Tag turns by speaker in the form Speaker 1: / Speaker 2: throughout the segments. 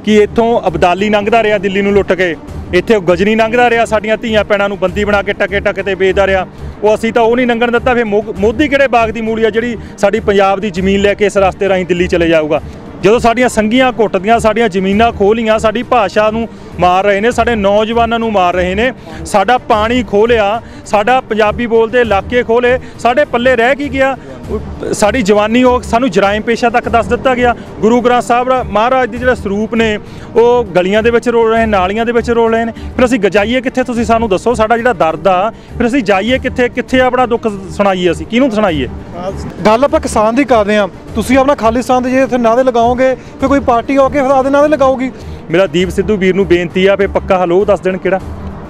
Speaker 1: कि इत्थों अबदाली लंघदा रहा दिल्ली नूं लुੱਟ के, ਇੱਥੇ गजनी लंघदा रहा, साडियां धीआं भैणां नूं बंदी बना के टके टके ते बेचदा रहा। ਉਹ ਅਸੀਂ ਤਾਂ ਉਹ नहीं लंघण दित्ता। फिर मोदी किहड़े बाग दी मूली आ ਜਿਹੜੀ ਸਾਡੀ ਪੰਜਾਬ ਦੀ ਜ਼ਮੀਨ ਲੈ ਕੇ ਇਸ ਰਸਤੇ ਰਾਹੀਂ ਦਿੱਲੀ ਚਲੇ ਜਾਊਗਾ। ਜਦੋਂ ਸਾਡੀਆਂ ਸੰਘੀਆਂ ਘੁੱਟਦੀਆਂ, ਸਾਡੀਆਂ ਜ਼ਮੀਨਾਂ ਖੋਹ ਲੀਆਂ, ਸਾਡੀ ਭਾਸ਼ਾ ਨੂੰ ਮਾਰ ਰਹੇ ਨੇ, ਸਾਡੇ ਨੌਜਵਾਨਾਂ ਨੂੰ ਮਾਰ ਰਹੇ ਨੇ, ਸਾਡਾ ਪਾਣੀ ਖੋਹ ਲਿਆ, ਸਾਡਾ ਪੰਜਾਬੀ ਬੋਲਦੇ ਇਲਾਕੇ ਖੋਹ ਲਏ, ਸਾਡੇ ਪੱਲੇ ਰਹਿ ਕੀ ਗਿਆ? ਸਾਡੀ ਜਵਾਨੀ ਉਹ ਸਾਨੂੰ ਜਰਾਇਮ ਪੇਸ਼ਾ ਤੱਕ ਦੱਸ ਦਿੱਤਾ ਗਿਆ। ਗੁਰੂ ਗ੍ਰੰਥ ਸਾਹਿਬ ਮਹਾਰਾਜ ਦੇ ਜਿਹੜੇ ਸਰੂਪ ਨੇ ਉਹ ਗਲੀਆਂ ਦੇ ਵਿੱਚ ਰੋਲ ਰਹੇ, ਨਾਲੀਆਂ ਦੇ ਵਿੱਚ ਰੋਲ ਰਹੇ ਨੇ। ਫਿਰ ਅਸੀਂ ਜਾਈਏ ਕਿੱਥੇ? ਤੁਸੀਂ ਸਾਨੂੰ ਦੱਸੋ। ਸਾਡਾ ਜਿਹੜਾ ਦਰਦ ਆ, ਫਿਰ ਅਸੀਂ ਜਾਈਏ ਕਿੱਥੇ? ਕਿੱਥੇ ਆਪਣਾ ਦੁੱਖ ਸੁਣਾਈਏ? ਅਸੀਂ ਕਿਹਨੂੰ ਸੁਣਾਈਏ?
Speaker 2: ਗੱਲ ਆਪਾਂ ਕਿਸਾਨ ਦੀ ਕਰਦੇ ਹਾਂ। ਤੁਸੀਂ ਆਪਣਾ ਖਾਲਿਸਤਾਨ ਦੇ ਜੇ ਇੱਥੇ ਨਾਅਰੇ ਲਗਾਓਗੇ ਫਿਰ ਕੋਈ ਪਾਰਟੀ ਹੋ ਕੇ ਫਿਰ ਆਪਦੇ ਨਾਅਰੇ ਲਗਾਊਗੀ।
Speaker 1: ਮੇਰਾ ਦੀਪ ਸਿੱਧੂ ਵੀਰ ਨੂੰ ਬੇਨਤੀ ਆ, ਫਿਰ ਪੱਕਾ ਹੱਲ ਉਹ ਦੱਸ ਦੇਣ ਕਿਹੜਾ,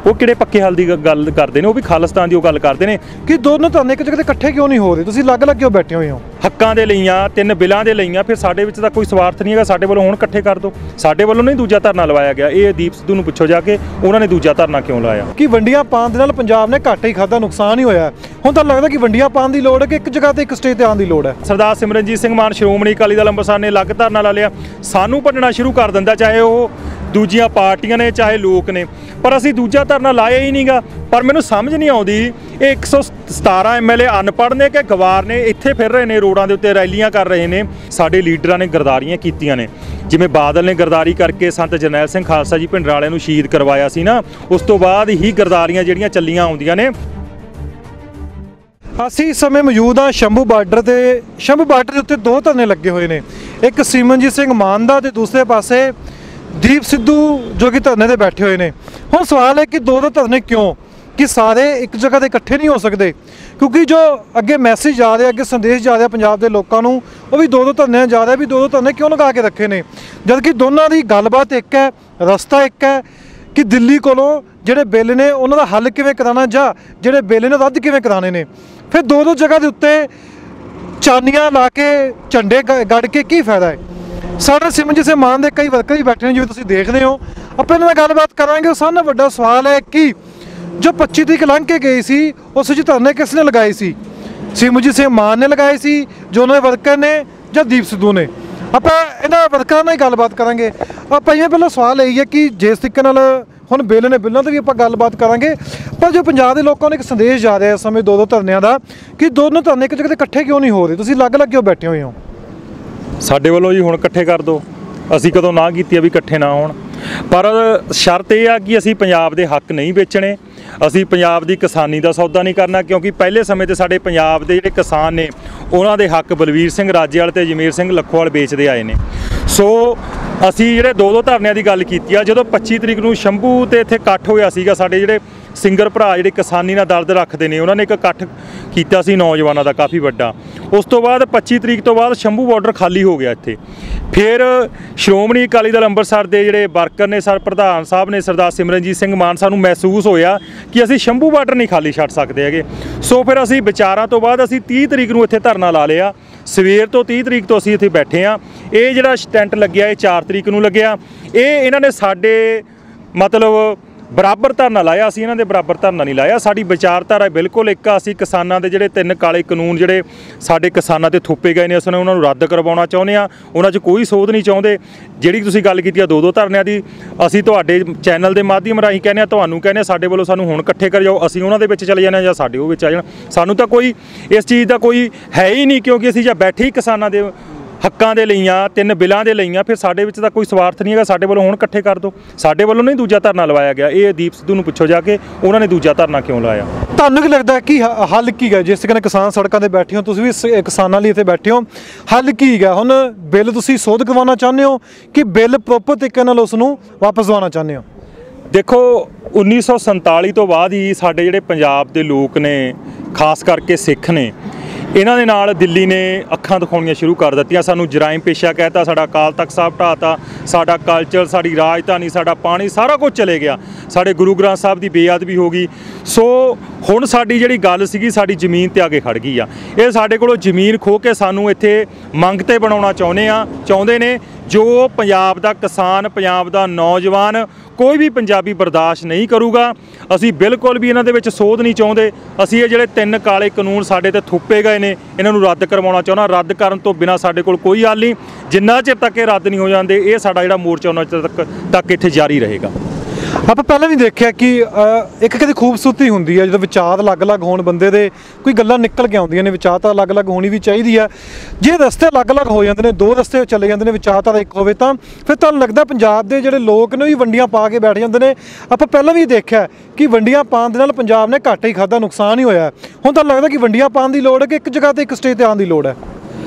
Speaker 1: ਉਹ ਕਿਹੜੇ ਪੱਕੇ ਹੱਲ ਦੀ ਗੱਲ ਕਰਦੇ ਨੇ? ਉਹ ਵੀ ਖਾਲਿਸਤਾਨ ਦੀ ਉਹ ਗੱਲ ਕਰਦੇ ਨੇ
Speaker 2: ਕਿ ਦੋਨੋਂ ਧਰਨੇ ਇੱਕ ਜਗ੍ਹਾ ਤੇ ਇਕੱਠੇ ਕਿਉਂ ਨਹੀਂ ਹੋ ਰਹੇ? ਤੁਸੀਂ ਅਲੱਗ-ਅਲੱਗ ਕਿਉਂ ਬੈਠੇ ਹੋਏ ਹੋ?
Speaker 1: ਹੱਕਾਂ ਦੇ ਲਈਆਂ, 3 ਬਿੱਲਾਂ ਦੇ ਲਈਆਂ। ਫਿਰ ਸਾਡੇ ਵਿੱਚ ਤਾਂ ਕੋਈ ਸਵਾਰਥ ਨਹੀਂ ਹੈਗਾ। ਸਾਡੇ ਵੱਲੋਂ ਹੁਣ ਇਕੱਠੇ ਕਰ ਦਿਓ। ਸਾਡੇ ਵੱਲੋਂ ਨਹੀਂ ਦੂਜਾ ਧਰਨਾ ਲਵਾਇਆ ਗਿਆ। ਇਹ ਦੀਪ ਸਿੱਧੂ ਨੂੰ ਪੁੱਛੋ ਜਾ ਕੇ ਉਹਨਾਂ ਨੇ ਦੂਜਾ ਧਰਨਾ ਕਿਉਂ ਲਾਇਆ।
Speaker 2: ਕਿ ਵੰਡੀਆਂ ਪਾਉਣ ਦੇ ਨਾਲ ਪੰਜਾਬ ਨੇ ਘਾਟਾ ਹੀ ਖਾਧਾ, ਨੁਕਸਾਨ ਹੀ ਹੋਇਆ। ਹੁਣ ਤਾਂ ਲੱਗਦਾ ਕਿ ਵੰਡੀਆਂ ਪਾਉਣ ਦੀ ਲੋੜ ਹੈ ਕਿ ਇੱਕ ਜਗ੍ਹਾ ਤੇ ਇੱਕ ਸਟੇਜ ਤੇ ਆਉਣ ਦੀ ਲੋੜ ਹੈ।
Speaker 1: ਸਰਦਾਰ ਸਿਮਰਨਜੀਤ ਸਿੰਘ ਮਾਨ ਸ਼੍ਰੋਮਣੀ ਅਕਾਲੀ ਦਲ ਅੰਮ੍ਰਿਤਸਰ ਨੇ ਅਲੱਗ ਧਰਨਾ ਲਾ ਲਿਆ, ਸਾਨੂੰ ਭੰਡਣਾ ਸ਼ੁਰੂ ਕਰ ਦਿੰਦਾ, ਚਾਹੇ ਉਹ ਦੂਜੀਆਂ ਪਾਰਟੀਆਂ ਨੇ ਚਾਹੇ ਲੋਕ ਨੇ। ਪਰ ਅਸੀਂ ਦੂਜਾ ਧਰਨਾ ਲਾਇਆ ਹੀ ਨਹੀਂਗਾ। ਪਰ ਮੈਨੂੰ ਸਮਝ ਨਹੀਂ ਆਉਂਦੀ ਇਹ 117 MLA ਅਨਪੜ੍ਹ ਨੇ ਕਿ ਗਵਾਰ ਨੇ, ਇੱਥੇ ਫਿਰ ਰਹੇ ਨੇ, ਰੋਡਾਂ ਦੇ ਉੱਤੇ ਰੈਲੀਆਂ ਕਰ ਰਹੇ ਨੇ। ਸਾਡੇ ਲੀਡਰਾਂ ਨੇ ਗਰਦਾਰੀਆਂ ਕੀਤੀਆਂ ਨੇ, ਜਿਵੇਂ ਬਾਦਲ ਨੇ ਗਰਦਾਰੀ ਕਰਕੇ ਸੰਤ ਜਰਨੈਲ ਸਿੰਘ ਖਾਲਸਾ ਜੀ ਭਿੰਡਰਾਲੇ ਨੂੰ ਸ਼ਹੀਦ ਕਰਵਾਇਆ ਸੀ ਨਾ, ਉਸ ਤੋਂ ਬਾਅਦ ਹੀ ਗਰਦਾਰੀਆਂ ਜਿਹੜੀਆਂ ਚੱਲੀਆਂ ਆਉਂਦੀਆਂ ਨੇ।
Speaker 2: ਅਸੀਂ ਇਸ ਸਮੇਂ ਮੌਜੂਦ ਹਾਂ ਸ਼ੰਭੂ ਬਾਰਡਰ ਤੇ। ਸ਼ੰਭੂ ਬਾਰਡਰ ਦੇ ਉੱਤੇ 2 ਧਰਨੇ ਲੱਗੇ ਹੋਏ ਨੇ, ਇੱਕ ਸਿਮਰਨਜੀਤ ਸਿੰਘ ਮਾਨ ਦਾ ਤੇ ਦੂਸਰੇ ਪਾਸੇ ਦੀਪ ਸਿੱਧੂ ਜੋ ਕਿ ਧਰਨੇ ਤੇ ਬੈਠੇ ਹੋਏ ਨੇ। ਹੁਣ ਸਵਾਲ ਹੈ ਕਿ 2 ਧਰਨੇ ਕਿਉਂ? ਕਿ ਸਾਰੇ ਇੱਕ ਜਗ੍ਹਾ ਤੇ ਇਕੱਠੇ ਨਹੀਂ ਹੋ ਸਕਦੇ? ਕਿਉਂਕਿ ਜੋ ਅੱਗੇ ਮੈਸੇਜ ਜਾ ਰਿਹਾ, ਅੱਗੇ ਸੰਦੇਸ਼ ਜਾ ਰਿਹਾ ਪੰਜਾਬ ਦੇ ਲੋਕਾਂ ਨੂੰ, ਉਹ ਵੀ 2 ਧਰਨਿਆਂ ਜਾ ਰਿਹਾ ਵੀ 2 ਧਰਨੇ ਕਿਉਂ ਲਗਾ ਕੇ ਰੱਖੇ ਨੇ, ਜਦਕਿ ਦੋਨਾਂ ਦੀ ਗੱਲਬਾਤ ਇੱਕ ਹੈ, ਰਸਤਾ ਇੱਕ ਹੈ ਕਿ ਦਿੱਲੀ ਕੋਲੋਂ ਜਿਹੜੇ ਬਿੱਲ ਨੇ ਉਹਨਾਂ ਦਾ ਹੱਲ ਕਿਵੇਂ ਕਰਾਉਣਾ ਜਾਂ ਜਿਹੜੇ ਬਿੱਲ ਨੇ ਰੱਦ ਕਿਵੇਂ ਕਰਾਉਣੇ ਨੇ। ਫਿਰ 2 ਜਗ੍ਹਾ ਦੇ ਉੱਤੇ ਚਾਨੀਆਂ ਲਾ ਕੇ ਝੰਡੇ ਗੱਡ ਕੇ ਕੀ ਫਾਇਦਾ ਹੈ? ਸਾਡੇ ਸਿਮਰਨਜੀਤ ਸਿੰਘ ਮਾਨ ਦੇ ਕਈ ਵਰਕਰ ਹੀ ਬੈਠੇ ਨੇ, ਜਿਵੇਂ ਤੁਸੀਂ ਦੇਖਦੇ ਹੋ। ਆਪਾਂ ਇਹਨਾਂ ਨਾਲ ਗੱਲਬਾਤ ਕਰਾਂਗੇ। ਸਾਰਿਆਂ ਨਾਲੋਂ ਵੱਡਾ ਸਵਾਲ ਹੈ ਕਿ ਜੋ 25 ਤਰੀਕ ਲੰਘ ਕੇ ਗਈ ਸੀ, ਉਸ ਵਿੱਚ ਧਰਨੇ ਕਿਸ ਨੇ ਲਗਾਏ ਸੀ? ਸਿਮਰਨਜੀਤ ਸਿੰਘ ਮਾਨ ਨੇ ਲਗਾਏ ਸੀ ਜੋ ਉਹਨਾਂ ਦੇ ਵਰਕਰ ਨੇ, ਜਾਂ ਦੀਪ ਸਿੱਧੂ ਨੇ? ਆਪਾਂ ਇਹਨਾਂ ਵਰਕਰਾਂ ਨਾਲ ਹੀ ਗੱਲਬਾਤ ਕਰਾਂਗੇ। ਆਪਾਂ ਜਿਵੇਂ ਪਹਿਲਾਂ ਸਵਾਲ ਇਹ ਹੈ ਕਿ ਜਿਸ ਤਰੀਕੇ ਨਾਲ ਹੁਣ ਬਿੱਲ ਨੇ, ਬਿੱਲਾਂ 'ਤੇ ਵੀ ਆਪਾਂ ਗੱਲਬਾਤ ਕਰਾਂਗੇ, ਪਰ ਜੋ ਪੰਜਾਬ ਦੇ ਲੋਕਾਂ ਨੂੰ ਇੱਕ ਸੰਦੇਸ਼ ਜਾ ਰਿਹਾ ਇਸ ਸਮੇਂ 2 ਧਰਨਿਆਂ ਦਾ ਕਿ ਦੋਨੋਂ ਧਰਨੇ ਇੱਕ ਜਗ੍ਹਾ ਤੇ ਇਕੱਠੇ ਕਿਉਂ ਨਹੀਂ ਹੋ ਰਹੇ? ਤੁਸੀਂ ਅਲੱਗ-ਅਲੱਗ ਕਿਉਂ ਬੈਠੇ ਹੋਏ ਹੋ?
Speaker 1: ਸਾਡੇ ਵੱਲੋਂ ਜੀ ਹੁਣ ਇਕੱਠੇ ਕਰ ਦਿਓ। ਅਸੀਂ ਕਦੋਂ ਨਾ ਕੀਤੀ ਆ ਵੀ ਇਕੱਠੇ ਨਾ ਹੋਣ, ਪਰ ਸ਼ਰਤ ਇਹ ਆ ਕਿ ਅਸੀਂ ਪੰਜਾਬ ਦੇ ਹੱਕ ਨਹੀਂ ਵੇਚਣੇ, ਅਸੀਂ ਪੰਜਾਬ ਦੀ ਕਿਸਾਨੀ ਦਾ ਸੌਦਾ ਨਹੀਂ ਕਰਨਾ। ਕਿਉਂਕਿ ਪਹਿਲੇ ਸਮੇਂ ਤੇ ਸਾਡੇ ਪੰਜਾਬ ਦੇ ਜਿਹੜੇ ਕਿਸਾਨ ਨੇ ਉਹਨਾਂ ਦੇ ਹੱਕ ਬਲਵੀਰ ਸਿੰਘ ਰਾਜੇਵਾਲ ਤੇ ਜਮੇਰ ਸਿੰਘ ਲੱਖੋਵਾਲ ਵੇਚਦੇ ਆਏ ਨੇ। ਸੋ ਅਸੀਂ ਜਿਹੜੇ 2 ਧਰਨਿਆਂ ਦੀ ਗੱਲ ਕੀਤੀ ਆ, ਜਦੋਂ 25 ਤਰੀਕ ਨੂੰ ਸ਼ੰਭੂ ਤੇ ਇੱਥੇ ਇਕੱਠ ਹੋਇਆ ਸੀਗਾ, ਸਾਡੇ ਜਿਹੜੇ ਸਿੰਗਰ ਭਰਾ ਜਿਹੜੇ ਕਿਸਾਨੀ ਨਾਲ ਦਰਦ ਰੱਖਦੇ ਨੇ, ਉਹਨਾਂ ਨੇ ਇੱਕ ਇਕੱਠ ਕੀਤਾ ਸੀ ਨੌਜਵਾਨਾਂ ਦਾ ਕਾਫੀ ਵੱਡਾ। ਉਸ ਤੋਂ ਬਾਅਦ 25 ਤਰੀਕ ਤੋਂ ਬਾਅਦ ਸ਼ੰਭੂ ਬਾਰਡਰ ਖਾਲੀ ਹੋ ਗਿਆ ਇੱਥੇ। ਫਿਰ ਸ਼੍ਰੋਮਣੀ ਅਕਾਲੀ ਦਲ ਅੰਮ੍ਰਿਤਸਰ ਦੇ ਜਿਹੜੇ ਵਰਕਰ ਨੇ, ਸਰ ਪ੍ਰਧਾਨ ਸਾਹਿਬ ਨੇ ਸਰਦਾਰ ਸਿਮਰਨਜੀਤ ਸਿੰਘ ਮਾਨ, ਸਾਨੂੰ ਮਹਿਸੂਸ ਹੋਇਆ ਕਿ ਅਸੀਂ ਸ਼ੰਭੂ ਬਾਰਡਰ ਨਹੀਂ ਖਾਲੀ ਛੱਡ ਸਕਦੇ ਹੈਗੇ। ਸੋ ਫਿਰ ਅਸੀਂ ਵਿਚਾਰਾਂ ਤੋਂ ਬਾਅਦ ਅਸੀਂ 30 ਤਰੀਕ ਨੂੰ ਇੱਥੇ ਧਰਨਾ ਲਾ ਲਿਆ। ਸਵੇਰ ਤੋਂ 30 ਤਰੀਕ ਤੋਂ ਅਸੀਂ ਇੱਥੇ ਬੈਠੇ ਹਾਂ। ਇਹ ਜਿਹੜਾ ਸਟੈਂਟ ਲੱਗਿਆ ਇਹ 4 ਤਰੀਕ ਨੂੰ ਲੱਗਿਆ। ਇਹ ਇਹਨਾਂ ਨੇ ਸਾਡੇ ਮਤਲਬ ਬਰਾਬਰ ਧਰਨਾ ਲਾਇਆ, ਅਸੀਂ ਇਹਨਾਂ ਦੇ ਬਰਾਬਰ ਧਰਨਾ ਨਹੀਂ ਲਾਇਆ। ਸਾਡੀ ਵਿਚਾਰਧਾਰਾ ਬਿਲਕੁਲ ਇੱਕ ਆ। ਅਸੀਂ ਕਿਸਾਨਾਂ ਦੇ ਜਿਹੜੇ 3 ਕਾਲੇ ਕਾਨੂੰਨ ਜਿਹੜੇ ਸਾਡੇ ਕਿਸਾਨਾਂ 'ਤੇ ਥੋਪੇ ਗਏ ਨੇ, ਅਸੀਂ ਉਹਨਾਂ ਨੂੰ ਰੱਦ ਕਰਵਾਉਣਾ ਚਾਹੁੰਦੇ ਹਾਂ। ਉਹਨਾਂ 'ਚ ਕੋਈ ਸੋਧ ਨਹੀਂ ਚਾਹੁੰਦੇ। ਜਿਹੜੀ ਤੁਸੀਂ ਗੱਲ ਕੀਤੀ ਆ 2 ਧਰਨਿਆਂ ਦੀ, ਅਸੀਂ ਤੁਹਾਡੇ ਚੈਨਲ ਦੇ ਮਾਧਿਅਮ ਰਾਹੀਂ ਕਹਿੰਦੇ ਹਾਂ, ਤੁਹਾਨੂੰ ਕਹਿੰਦੇ ਹਾਂ, ਸਾਡੇ ਵੱਲੋਂ ਸਾਨੂੰ ਹੁਣ ਇਕੱਠੇ ਕਰ ਜਾਓ। ਅਸੀਂ ਉਹਨਾਂ ਦੇ ਵਿੱਚ ਚਲੇ ਜਾਂਦੇ ਹਾਂ ਜਾਂ ਸਾਡੇ ਉਹ ਵਿੱਚ ਆ ਜਾਣ। ਸਾਨੂੰ ਤਾਂ ਕੋਈ ਇਸ ਚੀਜ਼ ਦਾ ਕੋਈ ਹੈ ਹੀ ਨਹੀਂ, ਕਿਉਂਕਿ ਅਸੀਂ ਜਾਂ ਬੈਠੇ ਹੀ ਕਿਸਾਨਾਂ ਦੇ ਹੱਕਾਂ ਦੇ ਲਈਆਂ, 3 ਬਿੱਲਾਂ ਦੇ ਲਈਆਂ। ਫਿਰ ਸਾਡੇ ਵਿੱਚ ਤਾਂ ਕੋਈ ਸਵਾਰਥ ਨਹੀਂ ਹੈਗਾ। ਸਾਡੇ ਵੱਲੋਂ ਹੁਣ ਇਕੱਠੇ ਕਰ ਦਿਓ। ਸਾਡੇ ਵੱਲੋਂ ਨਹੀਂ ਦੂਜਾ ਧਰਨਾ ਲਵਾਇਆ ਗਿਆ। ਇਹ ਦੀਪ ਸਿੱਧੂ ਨੂੰ ਪੁੱਛੋ ਜਾ ਕੇ ਉਹਨਾਂ ਨੇ ਦੂਜਾ ਧਰਨਾ ਕਿਉਂ ਲਾਇਆ।
Speaker 2: ਤੁਹਾਨੂੰ ਕੀ ਲੱਗਦਾ ਕਿ ਹੱਲ ਕੀ ਹੈ? ਜਿਸ ਤਰ੍ਹਾਂ ਕਿਸਾਨ ਸੜਕਾਂ 'ਤੇ ਬੈਠੇ ਹੋ, ਤੁਸੀਂ ਵੀ ਕਿਸਾਨਾਂ ਲਈ ਇੱਥੇ ਬੈਠੇ ਹੋ, ਹੱਲ ਕੀ ਹੈ? ਹੁਣ ਬਿੱਲ ਤੁਸੀਂ ਸੋਧ ਕਰਵਾਉਣਾ ਚਾਹੁੰਦੇ ਹੋ ਕਿ ਬਿੱਲ ਪ੍ਰੋਪਰ ਤਰੀਕੇ ਨਾਲ ਉਸ ਨੂੰ ਵਾਪਸ ਦਿਵਾਉਣਾ ਚਾਹੁੰਦੇ ਹੋ?
Speaker 1: ਦੇਖੋ 1947 ਤੋਂ ਬਾਅਦ ਹੀ ਸਾਡੇ ਜਿਹੜੇ ਪੰਜਾਬ ਦੇ ਲੋਕ ਨੇ, ਖਾਸ ਕਰਕੇ ਸਿੱਖ ਨੇ, ਇਹਨਾਂ ਦੇ ਨਾਲ ਦਿੱਲੀ ਨੇ ਅੱਖਾਂ ਦਿਖਾਉਣੀਆਂ ਸ਼ੁਰੂ ਕਰ ਦਿੱਤੀਆਂ। ਸਾਨੂੰ ਜਰਾਇਮ ਪੇਸ਼ਾ ਕਹਿਤਾ, ਸਾਡਾ ਅਕਾਲ ਤਖਤ ਸਾਹਿਬ ਢਾਤਾ, ਸਾਡਾ ਕਲਚਰ, ਸਾਡੀ ਰਾਜਧਾਨੀ, ਸਾਡਾ ਪਾਣੀ, ਸਾਰਾ ਕੁਝ ਚਲੇ ਗਿਆ। ਸਾਡੇ ਗੁਰੂ ਗ੍ਰੰਥ ਸਾਹਿਬ ਦੀ ਬੇਅਦਬੀ ਹੋ ਗਈ। ਸੋ ਹੁਣ ਸਾਡੀ ਜਿਹੜੀ ਗੱਲ ਸੀਗੀ, ਸਾਡੀ ਜ਼ਮੀਨ 'ਤੇ ਆ ਕੇ ਖੜ ਗਈ ਆ। ਇਹ ਸਾਡੇ ਕੋਲੋਂ ਜ਼ਮੀਨ ਖੋਹ ਕੇ ਸਾਨੂੰ ਇੱਥੇ ਮੰਗ 'ਤੇ ਬਣਾਉਣਾ ਚਾਹੁੰਦੇ ਨੇ। ਜੋ ਪੰਜਾਬ ਦਾ ਕਿਸਾਨ, ਪੰਜਾਬ ਦਾ ਨੌਜਵਾਨ ਕੋਈ ਵੀ ਪੰਜਾਬੀ ਬਰਦਾਸ਼ਤ ਨਹੀਂ ਕਰੂਗਾ। ਅਸੀਂ ਬਿਲਕੁਲ ਵੀ ਇਹਨਾਂ ਦੇ ਵਿੱਚ ਸੋਧ ਨਹੀਂ ਚਾਹੁੰਦੇ। ਅਸੀਂ ਇਹ ਜਿਹੜੇ 3 ਕਾਲੇ ਕਾਨੂੰਨ ਸਾਡੇ ਤੇ ਥੁੱਪੇ ਗਏ ਨੇ ਇਹਨਾਂ ਨੂੰ ਰੱਦ ਕਰਵਾਉਣਾ ਚਾਹੁੰਦਾ। ਰੱਦ ਕਰਨ ਤੋਂ ਬਿਨਾਂ ਸਾਡੇ ਕੋਲ ਕੋਈ ਹੱਲ ਨਹੀਂ। ਜਿੰਨਾ ਚਿਰ ਤੱਕ ਇਹ ਰੱਦ ਨਹੀਂ ਹੋ ਜਾਂਦੇ ਇਹ ਸਾਡਾ ਜਿਹੜਾ ਮੋਰਚਾ ਉਹਨਾਂ ਚਿਰ ਤੱਕ ਇੱਥੇ ਜਾਰੀ ਰਹੇਗਾ।
Speaker 2: ਆਪਾਂ ਪਹਿਲਾਂ ਵੀ ਦੇਖਿਆ ਕਿ ਇੱਕ ਕਦੇ ਖੂਬਸੂਰਤੀ ਹੁੰਦੀ ਹੈ ਜਦੋਂ ਵਿਚਾਰ ਅਲੱਗ-ਅਲੱਗ ਹੋਣ, ਬੰਦੇ ਦੇ ਕੋਈ ਗੱਲਾਂ ਨਿਕਲ ਕੇ ਆਉਂਦੀਆਂ ਨੇ। ਵਿਚਾਰ ਤਾਂ ਅਲੱਗ-ਅਲੱਗ ਹੋਣੀ ਵੀ ਚਾਹੀਦੀ ਆ। ਜੇ ਰਸਤੇ ਅਲੱਗ-ਅਲੱਗ ਹੋ ਜਾਂਦੇ ਨੇ, 2 ਰਸਤੇ ਚਲੇ ਜਾਂਦੇ ਨੇ, ਵਿਚਾਰਧਾਰਾ ਇੱਕ ਹੋਵੇ ਤਾਂ ਫਿਰ ਤੁਹਾਨੂੰ ਲੱਗਦਾ ਪੰਜਾਬ ਦੇ ਜਿਹੜੇ ਲੋਕ ਨੇ ਉਹ ਵੀ ਵੰਡੀਆਂ ਪਾ ਕੇ ਬੈਠ ਜਾਂਦੇ ਨੇ। ਆਪਾਂ ਪਹਿਲਾਂ ਵੀ ਦੇਖਿਆ ਕਿ ਵੰਡੀਆਂ ਪਾਉਣ ਦੇ ਨਾਲ ਪੰਜਾਬ ਨੇ ਘਾਟਾ ਹੀ ਖਾਧਾ, ਨੁਕਸਾਨ ਹੀ ਹੋਇਆ। ਹੁਣ ਤੁਹਾਨੂੰ ਲੱਗਦਾ ਕਿ ਵੰਡੀਆਂ ਪਾਉਣ ਦੀ ਲੋੜ ਹੈ ਕਿ ਇੱਕ ਜਗ੍ਹਾ ਤੇ ਇੱਕ ਸਟੇਜ ਤੇ ਆਉਣ ਦੀ ਲੋੜ ਹੈ?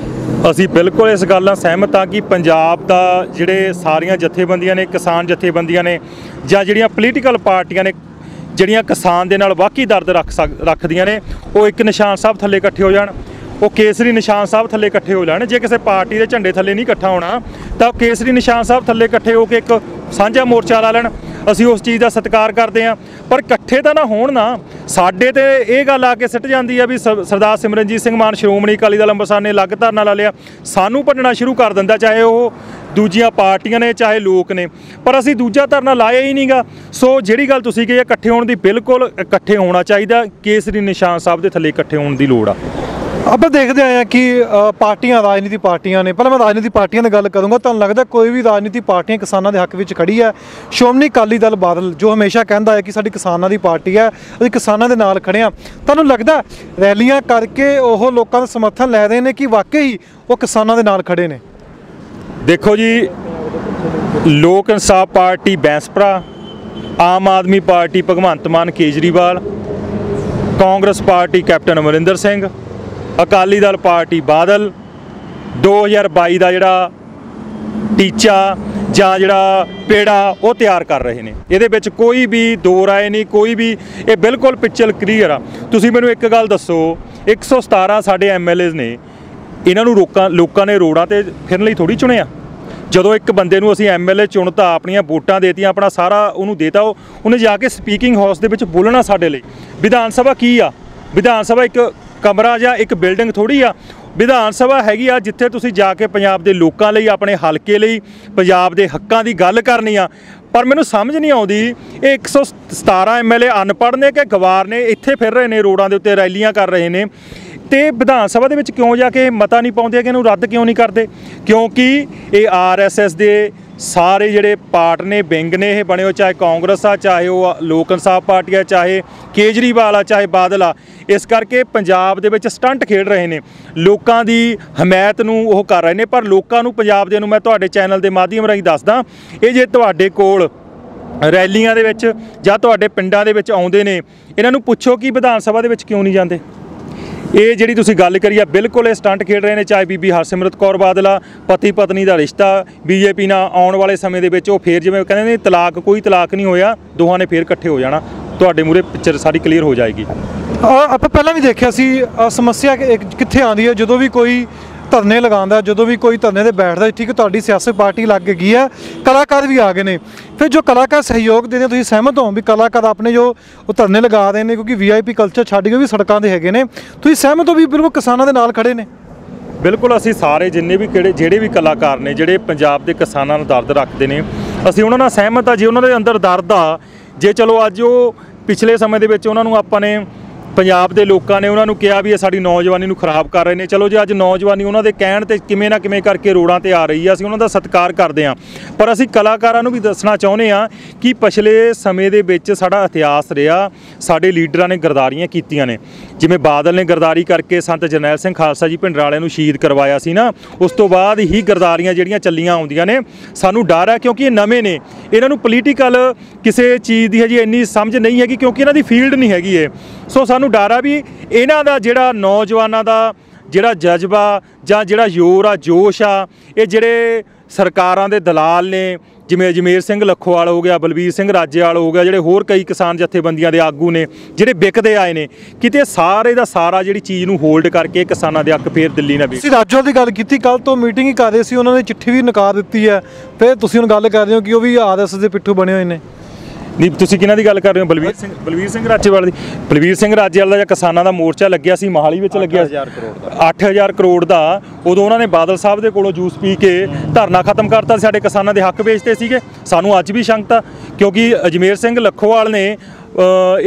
Speaker 1: ਅਸੀਂ ਬਿਲਕੁਲ ਇਸ ਗੱਲ ਨਾਲ ਸਹਿਮਤ ਹਾਂ ਕਿ ਪੰਜਾਬ ਦਾ ਜਿਹੜੇ ਸਾਰੀਆਂ ਜਥੇਬੰਦੀਆਂ ਨੇ, ਕਿਸਾਨ ਜਥੇਬੰਦੀਆਂ ਨੇ ਜਾਂ ਜਿਹੜੀਆਂ ਪੋਲੀਟੀਕਲ ਪਾਰਟੀਆਂ ਨੇ ਜਿਹੜੀਆਂ ਕਿਸਾਨ ਦੇ ਨਾਲ ਵਾਕਈ ਦਰਦ ਰੱਖਦੀਆਂ ਨੇ, ਉਹ ਇੱਕ ਨਿਸ਼ਾਨ ਸਾਹਿਬ ਥੱਲੇ ਇਕੱਠੇ ਹੋ ਜਾਣ। ਉਹ ਕੇਸਰੀ ਨਿਸ਼ਾਨ ਸਾਹਿਬ ਥੱਲੇ ਇਕੱਠੇ ਹੋ ਜਾਣ। ਜੇ ਕਿਸੇ ਪਾਰਟੀ ਦੇ ਝੰਡੇ ਥੱਲੇ ਨਹੀਂ ਇਕੱਠਾ ਹੋਣਾ ਤਾਂ ਕੇਸਰੀ ਨਿਸ਼ਾਨ ਸਾਹਿਬ ਥੱਲੇ ਇਕੱਠੇ ਹੋ ਕੇ ਇੱਕ ਸਾਂਝਾ ਮੋਰਚਾ ਲਾ ਲੈਣ। ਅਸੀਂ ਉਸ ਚੀਜ਼ ਦਾ ਸਤਿਕਾਰ ਕਰਦੇ ਹਾਂ, ਪਰ ਇਕੱਠੇ ਤਾਂ ਨਾ ਹੋਣ ਨਾ। ਸਾਡੇ ਤੇ ਇਹ ਗੱਲ ਆ ਕੇ ਸਿੱਟ ਜਾਂਦੀ ਆ ਵੀ ਸਰਦਾਰ ਸਿਮਰਨਜੀਤ ਸਿੰਘ ਮਾਨ ਸ਼੍ਰੋਮਣੀ ਅਕਾਲੀ ਦਲ ਅੰਮ੍ਰਿਤਸਰ ਨੇ ਅਲੱਗ ਧਰਨਾ ਲਾ ਲਿਆ, ਸਾਨੂੰ ਭੰਡਣਾ ਸ਼ੁਰੂ ਕਰ ਦਿੰਦਾ, ਚਾਹੇ ਉਹ ਦੂਜੀਆਂ ਪਾਰਟੀਆਂ ਨੇ ਚਾਹੇ ਲੋਕ ਨੇ। ਪਰ ਅਸੀਂ ਦੂਜਾ ਧਰਨਾ ਲਾਇਆ ਹੀ ਨਹੀਂਗਾ। ਸੋ ਜਿਹੜੀ ਗੱਲ ਤੁਸੀਂ ਕਹੀ ਇਕੱਠੇ ਹੋਣ ਦੀ, ਬਿਲਕੁਲ ਇਕੱਠੇ ਹੋਣਾ ਚਾਹੀਦਾ। ਕੇਸਰੀ ਨਿਸ਼ਾਨ ਸਾਹਿਬ ਦੇ ਥੱਲੇ ਇਕੱਠੇ ਹੋਣ ਦੀ ਲੋੜ ਆ।
Speaker 2: ਆਪਾਂ ਦੇਖਦੇ ਆਏ ਹਾਂ ਕਿ ਪਾਰਟੀਆਂ, ਰਾਜਨੀਤੀ ਪਾਰਟੀਆਂ ਨੇ, ਪਹਿਲਾਂ ਮੈਂ ਰਾਜਨੀਤੀ ਪਾਰਟੀਆਂ ਦੀ ਗੱਲ ਕਰੂੰਗਾ। ਤੁਹਾਨੂੰ ਲੱਗਦਾ ਕੋਈ ਵੀ ਰਾਜਨੀਤੀ ਪਾਰਟੀਆਂ ਕਿਸਾਨਾਂ ਦੇ ਹੱਕ ਵਿੱਚ ਖੜੀ ਹੈ? ਸ਼੍ਰੋਮਣੀ ਅਕਾਲੀ ਦਲ ਬਾਦਲ ਜੋ ਹਮੇਸ਼ਾ ਕਹਿੰਦਾ ਹੈ ਕਿ ਸਾਡੀ ਕਿਸਾਨਾਂ ਦੀ ਪਾਰਟੀ ਹੈ, ਅਸੀਂ ਕਿਸਾਨਾਂ ਦੇ ਨਾਲ ਖੜੇ ਹਾਂ, ਤੁਹਾਨੂੰ ਲੱਗਦਾ ਰੈਲੀਆਂ ਕਰਕੇ ਉਹ ਲੋਕਾਂ ਦਾ ਸਮਰਥਨ ਲੈ ਰਹੇ ਨੇ ਕਿ ਵਾਕਈ ਉਹ ਕਿਸਾਨਾਂ ਦੇ ਨਾਲ ਖੜੇ ਨੇ?
Speaker 1: ਦੇਖੋ ਜੀ, ਲੋਕ ਇਨਸਾਫ ਪਾਰਟੀ ਬੈਂਸਪਰਾ, Aam Aadmi party Bhagwant Mann Kejriwal, Congress party captain Amarinder Singh, Akali Dal party Badal 2022 ਦਾ ਜਿਹੜਾ ਟੀਚਾ ਜਾਂ ਜਿਹੜਾ ਪੇੜਾ ਉਹ ਤਿਆਰ ਕਰ ਰਹੇ ਨੇ। ਇਹਦੇ ਵਿੱਚ ਕੋਈ ਵੀ ਦੋ ਰਾਏ ਨਹੀਂ, ਕੋਈ ਵੀ, ਇਹ ਬਿਲਕੁਲ ਪਿਕਚਰ ਕਲੀਅਰ ਆ। ਤੁਸੀਂ ਮੈਨੂੰ ਇੱਕ ਗੱਲ ਦੱਸੋ, 117 ਸਾਡੇ ਐਮਐਲਏਜ਼ ਨੇ, ਇਹਨਾਂ ਨੂੰ ਲੋਕਾਂ ਨੇ ਰੋਡਾਂ ਤੇ ਫਿਰਨ ਲਈ ਥੋੜੀ ਚੁਣਿਆ। ਜਦੋਂ ਇੱਕ ਬੰਦੇ ਨੂੰ ਅਸੀਂ ਐਮਐਲਏ ਚੁਣਤਾ, ਆਪਣੀਆਂ ਵੋਟਾਂ ਦੇਤੀਆਂ, ਆਪਣਾ ਸਾਰਾ ਉਹਨੂੰ ਦੇਤਾ, ਉਹਨੇ ਜਾ ਕੇ ਸਪੀਕਿੰਗ ਹਾਊਸ ਦੇ ਵਿੱਚ ਬੋਲਣਾ ਸਾਡੇ ਲਈ। ਵਿਧਾਨ ਸਭਾ ਕੀ ਆ? ਵਿਧਾਨ ਸਭਾ ਇੱਕ ਕਮਰਾ ਜਾਂ ਇੱਕ ਬਿਲਡਿੰਗ ਥੋੜੀ ਆ। ਵਿਧਾਨ ਸਭਾ ਹੈਗੀ ਆ ਜਿੱਥੇ ਤੁਸੀਂ ਜਾ ਕੇ ਪੰਜਾਬ ਦੇ ਲੋਕਾਂ ਲਈ, ਆਪਣੇ ਹਲਕੇ ਲਈ, ਪੰਜਾਬ ਦੇ ਹੱਕਾਂ ਦੀ ਗੱਲ ਕਰਨੀ ਆ। ਪਰ ਮੈਨੂੰ ਸਮਝ ਨਹੀਂ ਆਉਂਦੀ ਇਹ 117 ਐਮਐਲਏ ਅਨਪੜ੍ਹ ਨੇ ਕਿ ਗਵਾਰ ਨੇ, ਇੱਥੇ ਫਿਰ ਰਹੇ ਨੇ, ਰੋਡਾਂ ਦੇ ਉੱਤੇ ਰੈਲੀਆਂ ਕਰ ਰਹੇ ਨੇ, ਤੇ ਵਿਧਾਨ ਸਭਾ ਦੇ ਵਿੱਚ ਕਿਉਂ ਜਾ ਕੇ ਮਤਾ ਨਹੀਂ ਪਾਉਂਦੇ ਕਿ ਇਹਨੂੰ ਰੱਦ ਕਿਉਂ ਨਹੀਂ ਕਰਦੇ? ਕਿਉਂਕਿ ਇਹ ਆਰਐਸਐਸ ਦੇ ਸਾਰੇ ਜਿਹੜੇ ਪਾਰਟ ਨੇ, ਵਿੰਗ ਨੇ ਇਹ ਬਣੇ ਹੋ, ਚਾਹੇ ਕਾਂਗਰਸ ਆ, ਚਾਹੇ ਉਹ ਲੋਕ ਇਨਸਾਫ ਪਾਰਟੀ ਆ, ਚਾਹੇ ਕੇਜਰੀਵਾਲ ਆ, ਚਾਹੇ ਬਾਦਲ ਆ। ਇਸ ਕਰਕੇ ਪੰਜਾਬ ਦੇ ਵਿੱਚ ਸਟੰਟ ਖੇਡ ਰਹੇ ਨੇ, ਲੋਕਾਂ ਦੀ ਹਮਾਇਤ ਨੂੰ ਉਹ ਕਰ ਰਹੇ ਨੇ। ਪਰ ਲੋਕਾਂ ਨੂੰ, ਪੰਜਾਬ ਦੇ ਨੂੰ, ਮੈਂ ਤੁਹਾਡੇ ਚੈਨਲ ਦੇ ਮਾਧਿਅਮ ਰਾਹੀਂ ਦੱਸਦਾ, ਇਹ ਜੇ ਤੁਹਾਡੇ ਕੋਲ ਰੈਲੀਆਂ ਦੇ ਵਿੱਚ ਜਾਂ ਤੁਹਾਡੇ ਪਿੰਡਾਂ ਦੇ ਵਿੱਚ ਆਉਂਦੇ ਨੇ, ਇਹਨਾਂ ਨੂੰ ਪੁੱਛੋ ਕਿ ਵਿਧਾਨ ਸਭਾ ਦੇ ਵਿੱਚ ਕਿਉਂ ਨਹੀਂ ਜਾਂਦੇ। ਇਹ ਜਿਹੜੀ ਤੁਸੀਂ ਗੱਲ ਕਰੀ ਆ, ਬਿਲਕੁਲ ਇਹ ਸਟੰਟ ਖੇਡ ਰਹੇ ਨੇ। ਚਾਹੇ ਬੀਬੀ ਹਰਸਿਮਰਤ ਕੌਰ ਬਾਦਲ ਆ, ਪਤੀ ਪਤਨੀ ਦਾ ਰਿਸ਼ਤਾ ਬੀਜੇਪੀ ਨਾਲ ਆਉਣ ਵਾਲੇ ਸਮੇਂ ਦੇ ਵਿੱਚ ਉਹ ਫੇਰ, ਜਿਵੇਂ ਕਹਿੰਦੇ ਨੇ ਤਲਾਕ, ਕੋਈ ਤਲਾਕ ਨਹੀਂ ਹੋਇਆ, ਦੋਹਾਂ ਨੇ ਫੇਰ ਇਕੱਠੇ ਹੋ ਜਾਣਾ। ਤੁਹਾਡੇ ਮੂਹਰੇ ਪਿਕਚਰ ਸਾਰੀ ਕਲੀਅਰ ਹੋ ਜਾਏਗੀ।
Speaker 2: ਆਪਾਂ ਪਹਿਲਾਂ ਵੀ ਦੇਖਿਆ ਸੀ ਸਮੱਸਿਆ ਕਿੱਥੇ ਆਉਂਦੀ ਹੈ ਜਦੋਂ ਵੀ ਕੋਈ ਧਰਨੇ ਲਗਾਉਂਦਾ, ਜਦੋਂ ਵੀ ਕੋਈ ਧਰਨੇ ਤੇ ਬੈਠਦਾ। ਠੀਕ ਹੈ, ਤੁਹਾਡੀ ਸਿਆਸੀ ਪਾਰਟੀ ਲੱਗ ਗਈ ਹੈ, ਕਲਾਕਾਰ ਵੀ ਆ ਗਏ ਨੇ। ਫਿਰ ਜੋ ਕਲਾਕਾਰ ਸਹਿਯੋਗ ਦਿੰਦੇ, ਤੁਸੀਂ ਸਹਿਮਤ ਹੋ ਵੀ ਕਲਾਕਾਰ ਆਪਣੇ ਜੋ ਉਹ ਧਰਨੇ ਲਗਾ ਰਹੇ ਨੇ ਕਿਉਂਕਿ ਵੀਆਈਪੀ ਕਲਚਰ ਛੱਡ ਕੇ ਵੀ ਸੜਕਾਂ 'ਤੇ ਹੈਗੇ ਨੇ, ਤੁਸੀਂ ਸਹਿਮਤ ਹੋ ਵੀ ਬਿਲਕੁਲ ਕਿਸਾਨਾਂ ਦੇ ਨਾਲ ਖੜੇ ਨੇ?
Speaker 1: ਬਿਲਕੁਲ, ਅਸੀਂ ਸਾਰੇ ਜਿੰਨੇ ਵੀ ਜਿਹੜੇ ਵੀ ਕਲਾਕਾਰ ਨੇ ਜਿਹੜੇ ਪੰਜਾਬ ਦੇ ਕਿਸਾਨਾਂ ਨੂੰ ਦਰਦ ਰੱਖਦੇ ਨੇ, ਅਸੀਂ ਉਹਨਾਂ ਨਾਲ ਸਹਿਮਤ ਆ। ਜੇ ਉਹਨਾਂ ਦੇ ਅੰਦਰ ਦਰਦ ਆ, ਜੇ ਚਲੋ ਅੱਜ ਉਹ ਪਿਛਲੇ ਸਮੇਂ ਦੇ ਵਿੱਚ ਉਹਨਾਂ ਨੂੰ ਆਪਾਂ ਨੇ, ਪੰਜਾਬ ਦੇ ਲੋਕਾਂ ਨੇ ਉਹਨਾਂ ਨੂੰ ਕਿਹਾ ਵੀ ਇਹ ਸਾਡੀ ਨੌਜਵਾਨੀ ਨੂੰ ਖਰਾਬ ਕਰ ਰਹੇ ਨੇ, ਚਲੋ ਜੇ ਅੱਜ ਨੌਜਵਾਨੀ ਉਹਨਾਂ ਦੇ ਕਹਿਣ ਤੇ ਕਿਵੇਂ ਨਾ ਕਿਵੇਂ ਕਰਕੇ ਰੋਡਾਂ ਤੇ ਆ ਰਹੀ ਆ, ਅਸੀਂ ਉਹਨਾਂ ਦਾ ਸਤਿਕਾਰ ਕਰਦੇ ਹਾਂ। ਪਰ ਅਸੀਂ ਕਲਾਕਾਰਾਂ ਨੂੰ ਵੀ ਦੱਸਣਾ ਚਾਹੁੰਦੇ ਹਾਂ ਕਿ ਪਿਛਲੇ ਸਮੇਂ ਦੇ ਵਿੱਚ ਸਾਡਾ ਇਤਿਹਾਸ ਰਿਹਾ, ਸਾਡੇ ਲੀਡਰਾਂ ਨੇ ਗਰਦਾਰੀਆਂ ਕੀਤੀਆਂ ਨੇ। ਜਿਵੇਂ ਬਾਦਲ ਨੇ ਗਰਦਾਰੀ ਕਰਕੇ ਸੰਤ ਜਰਨੈਲ ਸਿੰਘ ਖਾਲਸਾ ਜੀ ਭਿੰਡਰਾਲੇ ਨੂੰ ਸ਼ਹੀਦ ਕਰਵਾਇਆ ਸੀ ਨਾ, ਉਸ ਤੋਂ ਬਾਅਦ ਹੀ ਗਰਦਾਰੀਆਂ ਜਿਹੜੀਆਂ ਚੱਲੀਆਂ ਆਉਂਦੀਆਂ ਨੇ। ਸਾਨੂੰ ਡਰ ਹੈ ਕਿਉਂਕਿ ਇਹ ਨਵੇਂ ਨੇ, ਇਹਨਾਂ ਨੂੰ ਪੋਲੀਟੀਕਲ ਕਿਸੇ ਚੀਜ਼ ਦੀ ਹਜੇ ਇੰਨੀ ਸਮਝ ਨਹੀਂ ਹੈਗੀ ਕਿਉਂਕਿ ਇਹਨਾਂ ਦੀ ਫੀਲਡ ਨਹੀਂ ਹੈਗੀ ਇਹ। ਸੋ ਸਾਨੂੰ ਡਰ ਆ ਵੀ ਇਹਨਾਂ ਦਾ ਜਿਹੜਾ ਨੌਜਵਾਨਾਂ ਦਾ ਜਿਹੜਾ ਜਜ਼ਬਾ ਜਾਂ ਜਿਹੜਾ ਜ਼ੋਰ ਆ, ਜੋਸ਼ ਆ, ਇਹ ਜਿਹੜੇ ਸਰਕਾਰਾਂ ਦੇ ਦਲਾਲ ਨੇ, ਜਿਵੇਂ ਅਜਮੇਰ ਸਿੰਘ ਲੱਖੋਵਾਲ ਹੋ ਗਿਆ, ਬਲਬੀਰ ਸਿੰਘ ਰਾਜੇਵਾਲ ਹੋ ਗਿਆ, ਜਿਹੜੇ ਹੋਰ ਕਈ ਕਿਸਾਨ ਜਥੇਬੰਦੀਆਂ ਦੇ ਆਗੂ ਨੇ ਜਿਹੜੇ ਵਿਕਦੇ ਆਏ ਨੇ, ਕਿਤੇ ਸਾਰੇ ਦਾ ਸਾਰਾ ਜਿਹੜੀ ਚੀਜ਼ ਨੂੰ ਹੋਲਡ ਕਰਕੇ ਕਿਸਾਨਾਂ ਦੇ ਹੱਕ ਫੇਰ ਦਿੱਲੀ ਨਾ ਵੀ।
Speaker 2: ਤੁਸੀਂ ਰਾਜੋਂ ਦੀ ਗੱਲ ਕੀਤੀ, ਕੱਲ ਤੋਂ ਮੀਟਿੰਗ ਹੀ ਕਰ ਰਹੇ ਸੀ, ਉਹਨਾਂ ਨੇ ਚਿੱਠੀ ਵੀ ਨਕਾਰ ਦਿੱਤੀ ਹੈ, ਫਿਰ ਤੁਸੀਂ ਹੁਣ ਗੱਲ ਕਰ ਰਹੇ ਹੋ ਕਿ ਉਹ ਵੀ ਆਰਐਸਐਸ ਦੇ ਪਿੱਠੂ ਬਣੇ ਹੋਏ ਨੇ।
Speaker 1: ਨਹੀਂ ਤੁਸੀਂ ਕਿਹਨਾਂ ਦੀ ਗੱਲ ਕਰ ਰਹੇ ਹੋ? ਬਲਵੀਰ ਸਿੰਘ ਰਾਜੇਵਾਲ ਦੀ। ਬਲਵੀਰ ਸਿੰਘ ਰਾਜੇਵਾਲ ਦਾ ਜਾਂ ਕਿਸਾਨਾਂ ਦਾ ਮੋਰਚਾ ਲੱਗਿਆ ਸੀ ਮੋਹਾਲੀ ਵਿੱਚ ਲੱਗਿਆ 8,000 ਕਰੋੜ ਦਾ। ਉਦੋਂ ਉਹਨਾਂ ਨੇ ਬਾਦਲ ਸਾਹਿਬ ਦੇ ਕੋਲੋਂ ਜੂਸ ਪੀ ਕੇ ਧਰਨਾ ਖਤਮ ਕਰਤਾ, ਸਾਡੇ ਕਿਸਾਨਾਂ ਦੇ ਹੱਕ ਵੇਚਦੇ ਸੀਗੇ। ਸਾਨੂੰ ਅੱਜ ਵੀ ਸ਼ੰਕਤਾ, ਕਿਉਂਕਿ ਅਜਮੇਰ ਸਿੰਘ ਲੱਖੋਵਾਲ ਨੇ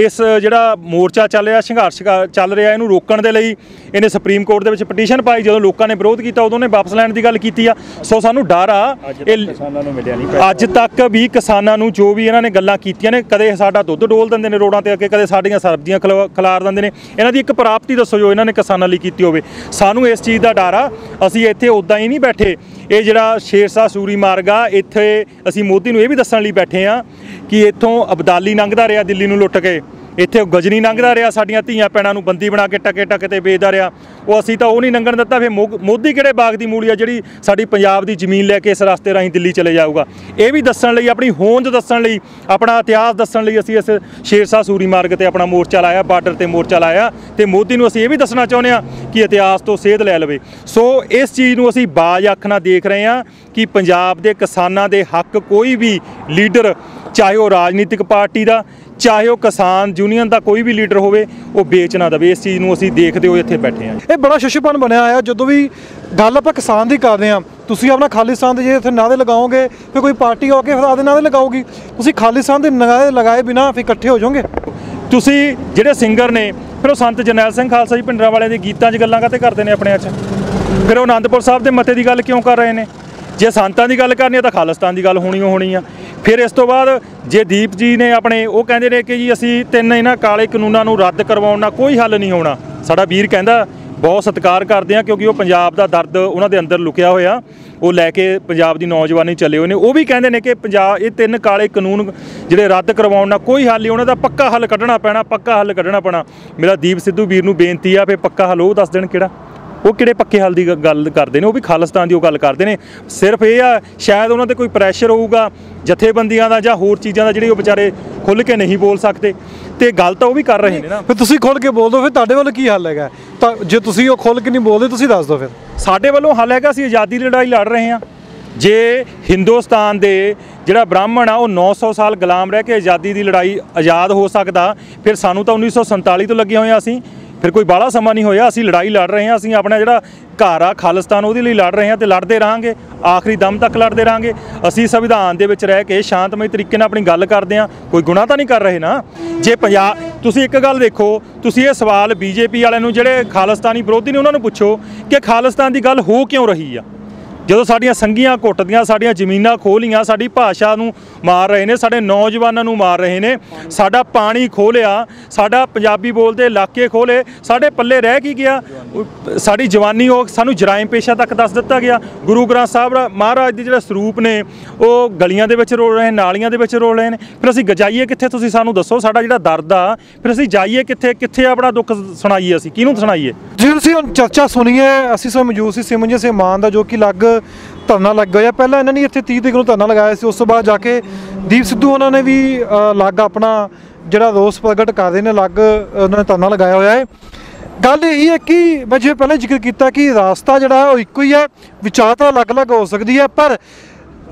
Speaker 1: ਇਸ ਜਿਹੜਾ ਮੋਰਚਾ ਚੱਲ ਰਿਹਾ, ਸੰਘਰਸ਼ ਚੱਲ ਰਿਹਾ, ਇਹਨੂੰ ਰੋਕਣ ਦੇ ਲਈ ਇਹਨੇ ਸੁਪਰੀਮ ਕੋਰਟ ਦੇ ਵਿੱਚ ਪਟੀਸ਼ਨ ਪਾਈ। ਜਦੋਂ ਲੋਕਾਂ ਨੇ ਵਿਰੋਧ ਕੀਤਾ ਉਦੋਂ ਨੇ ਵਾਪਸ ਲੈਣ ਦੀ ਗੱਲ ਕੀਤੀ ਆ। ਸੋ ਸਾਨੂੰ ਡਰ ਆ, ਕਿਸਾਨਾਂ ਨੂੰ ਮਿਲਿਆ ਨਹੀਂ ਅੱਜ ਤੱਕ ਵੀ। ਕਿਸਾਨਾਂ ਨੂੰ ਜੋ ਵੀ ਇਹਨਾਂ ਨੇ ਗੱਲਾਂ ਕੀਤੀਆਂ ਨੇ, ਕਦੇ ਸਾਡਾ ਦੁੱਧ ਡੋਲ ਦਿੰਦੇ ਨੇ ਰੋਡਾਂ ਤੇ ਅੱਗੇ, ਕਦੇ ਸਾਡੀਆਂ ਸਬਜ਼ੀਆਂ ਖਿਲਾਰ ਦਿੰਦੇ ਨੇ। ਇਹਨਾਂ ਦੀ ਇੱਕ ਪ੍ਰਾਪਤੀ ਦੱਸੋ ਜੋ ਇਹਨਾਂ ਨੇ ਕਿਸਾਨਾਂ ਲਈ ਕੀਤੀ ਹੋਵੇ। ਸਾਨੂੰ ਇਸ ਚੀਜ਼ ਦਾ ਡਰ ਆ। ਅਸੀਂ ਇੱਥੇ ਉੱਦਾਂ ਹੀ ਨਹੀਂ ਬੈਠੇ। ਇਹ ਜਿਹੜਾ ਸ਼ੇਰਸ਼ਾਹ ਸੂਰੀ ਮਾਰਗ ਆ, ਇੱਥੇ ਅਸੀਂ ਮੋਦੀ ਨੂੰ ਇਹ ਵੀ ਦੱਸਣ ਲਈ ਬੈਠੇ ਆ ਕਿ ਇੱਥੋਂ ਅਬਦਾਲੀ ਲੰਘਦਾ ਰਿਹਾ ਦਿੱਲੀ ਨੂੰ ਲੁੱਟ ਕੇ, ਇੱਥੇ ਗਜਨੀ ਲੰਘਦਾ ਰਿਹਾ, ਸਾਡੀਆਂ ਧੀਆਂ ਭੈਣਾਂ ਨੂੰ ਬੰਦੀ ਬਣਾ ਕੇ ਟਕੇ ਤੇ ਵੇਚਦਾ ਰਿਹਾ। ਉਹ ਅਸੀਂ ਤਾਂ ਉਹ ਨਹੀਂ ਲੰਘਣ ਦਿੱਤਾ। ਫਿਰ ਮੋਦੀ ਕਿਹੜੇ ਬਾਗ ਦੀ ਮੂਲੀ ਆ ਜਿਹੜੀ ਸਾਡੀ ਪੰਜਾਬ ਦੀ ਜ਼ਮੀਨ ਲੈ ਕੇ ਇਸ ਰਸਤੇ ਰਾਹੀਂ ਦਿੱਲੀ ਚਲੇ ਜਾਊਗਾ? ਇਹ ਵੀ ਦੱਸਣ ਲਈ, ਆਪਣੀ ਹੋਂਦ ਦੱਸਣ ਲਈ, ਆਪਣਾ ਇਤਿਹਾਸ ਦੱਸਣ ਲਈ ਅਸੀਂ ਇਸ ਸ਼ੇਰਸ਼ਾਹ ਸੂਰੀ ਮਾਰਗ ਤੇ ਆਪਣਾ ਮੋਰਚਾ ਲਾਇਆ, ਬਾਰਡਰ ਤੇ ਮੋਰਚਾ ਲਾਇਆ। ਤੇ ਮੋਦੀ ਨੂੰ ਅਸੀਂ ਇਹ ਵੀ ਦੱਸਣਾ ਚਾਹੁੰਦੇ ਹਾਂ ਕਿ ਇਤਿਹਾਸ ਤੋਂ ਸੇਧ ਲੈ ਲਵੇ। ਸੋ ਇਸ ਚੀਜ਼ ਨੂੰ ਅਸੀਂ ਬਾਜ਼ ਅੱਖ ਨਾਲ ਦੇਖ ਰਹੇ ਹਾਂ ਕਿ ਪੰਜਾਬ ਦੇ ਕਿਸਾਨਾਂ ਦੇ ਹੱਕ ਕੋਈ ਵੀ ਲੀਡਰ, ਚਾਹੇ ਉਹ ਰਾਜਨੀਤਿਕ ਪਾਰਟੀ ਦਾ, ਚਾਹੇ ਉਹ ਕਿਸਾਨ ਯੂਨੀਅਨ ਦਾ ਕੋਈ ਵੀ ਲੀਡਰ ਹੋਵੇ, ਉਹ ਵੇਚ ਨਾ ਦੇਵੇ। ਇਸ ਚੀਜ਼ ਨੂੰ ਅਸੀਂ ਦੇਖਦੇ ਹੋਏ ਇੱਥੇ ਬੈਠੇ ਹਾਂ।
Speaker 2: ਇਹ ਬੜਾ ਸ਼ਿਸ਼ੂਪਨ ਬਣਿਆ ਆ। ਜਦੋਂ ਵੀ ਗੱਲ ਆਪਾਂ ਕਿਸਾਨ ਦੀ ਕਰਦੇ ਹਾਂ, ਤੁਸੀਂ ਆਪਣਾ ਖਾਲਿਸਤਾਨ ਦੇ ਜੇ ਇੱਥੇ ਨਾਅਰੇ ਲਗਾਓਗੇ, ਫਿਰ ਕੋਈ ਪਾਰਟੀ ਆ ਕੇ ਫਿਰ ਆਪਦੇ ਨਾਅਰੇ ਲਗਾਊਗੀ। ਤੁਸੀਂ ਖਾਲਿਸਤਾਨ ਦੇ ਨਾਅਰੇ ਲਗਾਏ ਬਿਨਾਂ ਫਿਰ ਇਕੱਠੇ ਹੋ ਜਾਓਗੇ।
Speaker 1: ਤੁਸੀਂ ਜਿਹੜੇ ਸਿੰਗਰ ਨੇ, ਫਿਰ ਉਹ ਸੰਤ ਜਰਨੈਲ ਸਿੰਘ ਖਾਲਸਾ ਜੀ ਭਿੰਡਰਾਂ ਵਾਲਿਆਂ ਦੇ ਗੀਤਾਂ 'ਚ ਗੱਲਾਂ ਕਾਹਤੇ ਕਰਦੇ ਨੇ ਆਪਣੇ 'ਚ? ਫਿਰ ਉਹ ਅਨੰਦਪੁਰ ਸਾਹਿਬ ਦੇ ਮੱਤੇ ਦੀ ਗੱਲ ਕਿਉਂ ਕਰ ਰਹੇ ਨੇ? ਜੇ ਸੰਤਾਂ ਦੀ ਗੱਲ ਕਰਨੀ ਹੈ ਤਾਂ ਖਾਲਿਸਤਾਨ ਦੀ ਗੱਲ ਹੋਣੀ ਆ। ਫਿਰ ਇਸ ਤੋਂ ਬਾਅਦ ਜੇ ਦੀਪ ਜੀ ਨੇ ਆਪਣੇ, ਉਹ ਕਹਿੰਦੇ ਨੇ ਕਿ ਜੀ ਅਸੀਂ ਇਹਨਾਂ ਕਾਲੇ ਕਾਨੂੰਨਾਂ ਨੂੰ ਰੱਦ ਕਰਵਾਉਣ ਨਾਲ ਕੋਈ ਹੱਲ ਨਹੀਂ ਹੋਣਾ। ਸਾਡਾ ਵੀਰ ਕਹਿੰਦਾ, ਬਹੁਤ ਸਤਿਕਾਰ ਕਰਦੇ ਆ, ਕਿਉਂਕਿ ਉਹ ਪੰਜਾਬ ਦਾ ਦਰਦ ਉਹਨਾਂ ਦੇ ਅੰਦਰ ਲੁਕਿਆ ਹੋਇਆ, ਉਹ ਲੈ ਕੇ ਪੰਜਾਬ ਦੀ ਨੌਜਵਾਨੀ ਚੱਲੇ ਹੋਏ ਨੇ। ਉਹ ਵੀ ਕਹਿੰਦੇ ਨੇ ਕਿ ਇਹ 3 ਕਾਲੇ ਕਾਨੂੰਨ ਜਿਹੜੇ ਰੱਦ ਕਰਵਾਉਣ ਨਾਲ ਕੋਈ ਹੱਲ ਨਹੀਂ, ਉਹਨਾਂ ਦਾ ਪੱਕਾ ਹੱਲ ਕੱਢਣਾ ਪੈਣਾ। ਮੇਰਾ ਦੀਪ ਸਿੱਧੂ ਵੀਰ ਨੂੰ ਬੇਨਤੀ ਆ, ਫਿਰ ਪੱਕਾ ਹੱਲ ਉਹ ਦੱਸ ਦੇਣ ਕਿਹੜਾ। ਉਹ ਕਿਹੜੇ ਪੱਕੇ ਹੱਲ ਦੀ ਗੱਲ ਕਰਦੇ ਨੇ? ਉਹ ਵੀ ਖਾਲਿਸਤਾਨ ਦੀ ਉਹ ਗੱਲ ਕਰਦੇ ਨੇ। ਸਿਰਫ ਇਹ ਆ, ਸ਼ਾਇਦ ਉਹਨਾਂ 'ਤੇ ਕੋਈ ਪ੍ਰੈਸ਼ਰ ਹੋਊਗਾ ਜਥੇਬੰਦੀਆਂ ਦਾ ਜਾਂ ਹੋਰ ਚੀਜ਼ਾਂ ਦਾ, ਜਿਹੜੇ ਉਹ ਵਿਚਾਰੇ ਖੁੱਲ੍ਹ ਕੇ ਨਹੀਂ ਬੋਲ ਸਕਦੇ। ਤੇ ਗੱਲ ਤਾਂ ਉਹ ਵੀ ਕਰ ਰਹੇ ਨੇ ਨਾ।
Speaker 2: ਫਿਰ ਤੁਸੀਂ ਖੁੱਲ੍ਹ ਕੇ ਬੋਲ ਦਿਓ, ਫਿਰ ਤੁਹਾਡੇ ਵੱਲ ਕੀ ਹੱਲ ਹੈਗਾ? ਤਾਂ ਜੇ ਤੁਸੀਂ ਉਹ ਖੁੱਲ੍ਹ ਕੇ ਨਹੀਂ ਬੋਲਦੇ, ਤੁਸੀਂ ਦੱਸ ਦਿਓ। ਫਿਰ
Speaker 1: ਸਾਡੇ ਵੱਲੋਂ ਹੱਲ ਹੈਗਾ, ਅਸੀਂ ਆਜ਼ਾਦੀ ਦੀ ਲੜਾਈ ਲੜ ਰਹੇ ਹਾਂ। ਜੇ ਹਿੰਦੁਸਤਾਨ ਦੇ ਜਿਹੜਾ ਬ੍ਰਾਹਮਣ ਆ ਉਹ 900 ਸਾਲ ਗੁਲਾਮ ਰਹਿ ਕੇ ਆਜ਼ਾਦੀ ਦੀ ਲੜਾਈ ਆਜ਼ਾਦ ਹੋ ਸਕਦਾ, ਫਿਰ ਸਾਨੂੰ ਤਾਂ 1947 ਤੋਂ ਲੱਗੇ ਹੋਏ ਆ। ਅਸੀਂ ਫਿਰ ਕੋਈ ਬਾਹਲਾ ਸਮਾਂ ਨਹੀਂ ਹੋਇਆ, ਅਸੀਂ ਲੜਾਈ ਲੜ ਰਹੇ ਹਾਂ। ਅਸੀਂ ਆਪਣਾ ਜਿਹੜਾ ਘਰ ਆ ਖਾਲਿਸਤਾਨ, ਉਹਦੇ ਲਈ ਲੜ ਰਹੇ ਹਾਂ ਤੇ ਲੜਦੇ ਰਹਾਂਗੇ, ਆਖਰੀ ਦਮ ਤੱਕ ਲੜਦੇ ਰਹਾਂਗੇ। ਅਸੀਂ ਸੰਵਿਧਾਨ ਦੇ ਵਿੱਚ ਰਹਿ ਕੇ ਸ਼ਾਂਤਮਈ ਤਰੀਕੇ ਨਾਲ ਆਪਣੀ ਗੱਲ ਕਰਦੇ ਹਾਂ, ਕੋਈ ਗੁਨਾਹ ਤਾਂ ਨਹੀਂ ਕਰ ਰਹੇ ਨਾ। ਜੇ ਤੁਸੀਂ ਇੱਕ ਗੱਲ ਦੇਖੋ, ਤੁਸੀਂ ਇਹ ਸਵਾਲ ਬੀਜੇਪੀ ਵਾਲਿਆਂ ਨੂੰ, ਜਿਹੜੇ ਖਾਲਿਸਤਾਨੀ ਵਿਰੋਧੀ ਨੇ, ਉਹਨਾਂ ਨੂੰ ਪੁੱਛੋ ਕਿ ਖਾਲਿਸਤਾਨ ਦੀ ਗੱਲ ਹੋ ਕਿਉਂ ਰਹੀ ਆ? ਜਦੋਂ ਸਾਡੀਆਂ ਸੰਘੀਆਂ ਘੁੱਟਦੀਆਂ, ਸਾਡੀਆਂ ਜ਼ਮੀਨਾਂ ਖੋਹ ਲਈਆਂ, ਸਾਡੀ ਭਾਸ਼ਾ ਨੂੰ ਮਾਰ ਰਹੇ ਨੇ, ਸਾਡੇ ਨੌਜਵਾਨਾਂ ਨੂੰ ਮਾਰ ਰਹੇ ਨੇ, ਸਾਡਾ ਪਾਣੀ ਖੋਹ ਲਿਆ, ਸਾਡਾ ਪੰਜਾਬੀ ਬੋਲਦੇ ਇਲਾਕੇ ਖੋਹ ਲਏ, ਸਾਡੇ ਪੱਲੇ ਰਹਿ ਕੀ ਗਿਆ? ਸਾਡੀ ਜਵਾਨੀ, ਉਹ ਸਾਨੂੰ ਜਰਾਇਮ ਪੇਸ਼ਾ ਤੱਕ ਦੱਸ ਦਿੱਤਾ ਗਿਆ। ਗੁਰੂ ਗ੍ਰੰਥ ਸਾਹਿਬ ਮਹਾਰਾਜ ਦੇ ਜਿਹੜੇ ਸਰੂਪ ਨੇ, ਉਹ ਗਲੀਆਂ ਦੇ ਵਿੱਚ ਰੋਲ ਰਹੇ, ਨਾਲੀਆਂ ਦੇ ਵਿੱਚ ਰੋਲ ਰਹੇ ਨੇ। ਫਿਰ ਅਸੀਂ ਜਾਈਏ ਕਿੱਥੇ? ਤੁਸੀਂ ਸਾਨੂੰ ਦੱਸੋ। ਸਾਡਾ ਜਿਹੜਾ ਦਰਦ ਆ, ਫਿਰ ਅਸੀਂ ਜਾਈਏ ਕਿੱਥੇ ਆਪਣਾ ਦੁੱਖ ਸੁਣਾਈਏ? ਅਸੀਂ ਕਿਹਨੂੰ ਸੁਣਾਈਏ?
Speaker 2: ਜੇ ਤੁਸੀਂ ਹੁਣ ਚਰਚਾ ਸੁਣੀਏ, ਅਸੀਂ ਸਭ ਮੌਜੂਦ ਸੀ ਸਿਮਰਨਜੀਤ ਸਿੰਘ ਮਾਨ ਦਾ, ਜੋ ਕਿ ਧਰਨਾ ਲੱਗ ਗਿਆ। ਪਹਿਲਾਂ ਇਹਨਾਂ ਨੇ ਇੱਥੇ 30 ਤਰੀਕ ਨੂੰ ਧਰਨਾ ਲਗਾਇਆ ਸੀ। ਉਸ ਤੋਂ ਬਾਅਦ ਜਾ ਕੇ ਦੀਪ ਸਿੱਧੂ ਉਹਨਾਂ ਨੇ ਵੀ ਅਲੱਗ ਆਪਣਾ ਜਿਹੜਾ ਰੋਸ ਪ੍ਰਗਟ ਕਰਦੇ ਨੇ, ਅਲੱਗ ਉਹਨਾਂ ਨੇ ਧਰਨਾ ਲਗਾਇਆ ਹੋਇਆ ਹੈ। ਗੱਲ ਇਹੀ ਹੈ ਕਿ ਮੈਂ ਜਿਵੇਂ ਪਹਿਲਾਂ ਜ਼ਿਕਰ ਕੀਤਾ ਕਿ ਰਾਸਤਾ ਜਿਹੜਾ ਉਹ ਇੱਕੋ ਹੀ ਹੈ, ਵਿਚਾਰ ਤਾਂ ਅਲੱਗ-ਅਲੱਗ ਹੋ ਸਕਦੀ ਹੈ, ਪਰ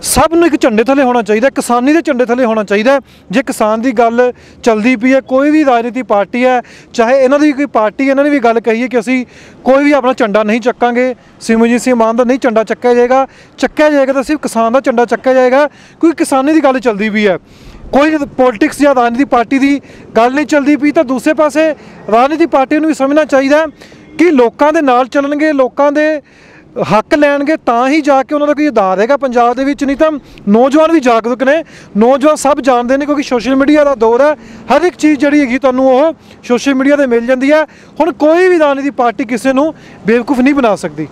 Speaker 2: ਸਭ ਨੂੰ ਇੱਕ ਝੰਡੇ ਥੱਲੇ ਹੋਣਾ ਚਾਹੀਦਾ, ਕਿਸਾਨੀ ਦੇ ਝੰਡੇ ਥੱਲੇ ਹੋਣਾ ਚਾਹੀਦਾ। ਜੇ ਕਿਸਾਨ ਦੀ ਗੱਲ ਚੱਲਦੀ ਪਈ ਹੈ, ਕੋਈ ਵੀ ਰਾਜਨੀਤੀ ਪਾਰਟੀ ਹੈ, ਚਾਹੇ ਇਹਨਾਂ ਦੀ ਕੋਈ ਪਾਰਟੀ, ਇਹਨਾਂ ਨੇ ਵੀ ਗੱਲ ਕਹੀ ਹੈ ਕਿ ਅਸੀਂ ਕੋਈ ਵੀ ਆਪਣਾ ਝੰਡਾ ਨਹੀਂ ਚੱਕਾਂਗੇ, ਸਿਮਰਨਜੀਤ ਸਿੰਘ ਮਾਨ ਦਾ ਨਹੀਂ ਝੰਡਾ ਚੱਕਿਆ ਜਾਏਗਾ ਤਾਂ ਸਿਰਫ ਕਿਸਾਨ ਦਾ ਝੰਡਾ ਚੱਕਿਆ ਜਾਏਗਾ। ਕਿਉਂਕਿ ਕਿਸਾਨੀ ਦੀ ਗੱਲ ਚੱਲਦੀ ਪਈ ਹੈ, ਕੋਈ ਪੋਲੀਟਿਕਸ ਜਾਂ ਰਾਜਨੀਤੀ ਪਾਰਟੀ ਦੀ ਗੱਲ ਨਹੀਂ ਚੱਲਦੀ ਪਈ। ਤਾਂ ਦੂਸਰੇ ਪਾਸੇ ਰਾਜਨੀਤੀ ਪਾਰਟੀ ਨੂੰ ਵੀ ਸਮਝਣਾ ਚਾਹੀਦਾ ਕਿ ਲੋਕਾਂ ਦੇ ਨਾਲ ਚੱਲਣਗੇ, ਲੋਕਾਂ ਦੇ ਹੱਕ ਲੈਣਗੇ, ਤਾਂ ਹੀ ਜਾ ਕੇ ਉਹਨਾਂ ਦਾ ਕੋਈ ਆਧਾਰ ਹੈਗਾ ਪੰਜਾਬ ਦੇ ਵਿੱਚ। ਨਹੀਂ ਤਾਂ ਨੌਜਵਾਨ ਵੀ ਜਾਗਰੂਕ ਨੇ, ਨੌਜਵਾਨ ਸਭ ਜਾਣਦੇ ਨੇ, ਕਿਉਂਕਿ ਸੋਸ਼ਲ ਮੀਡੀਆ ਦਾ ਦੌਰ ਹੈ। ਹਰ ਇੱਕ ਚੀਜ਼ ਜਿਹੜੀ ਹੈਗੀ ਤੁਹਾਨੂੰ ਉਹ ਸੋਸ਼ਲ ਮੀਡੀਆ 'ਤੇ ਮਿਲ ਜਾਂਦੀ ਹੈ। ਹੁਣ ਕੋਈ ਵੀ ਰਾਜਨੀਤੀ ਪਾਰਟੀ ਕਿਸੇ ਨੂੰ ਬੇਵਕੂਫ ਨਹੀਂ ਬਣਾ ਸਕਦੀ।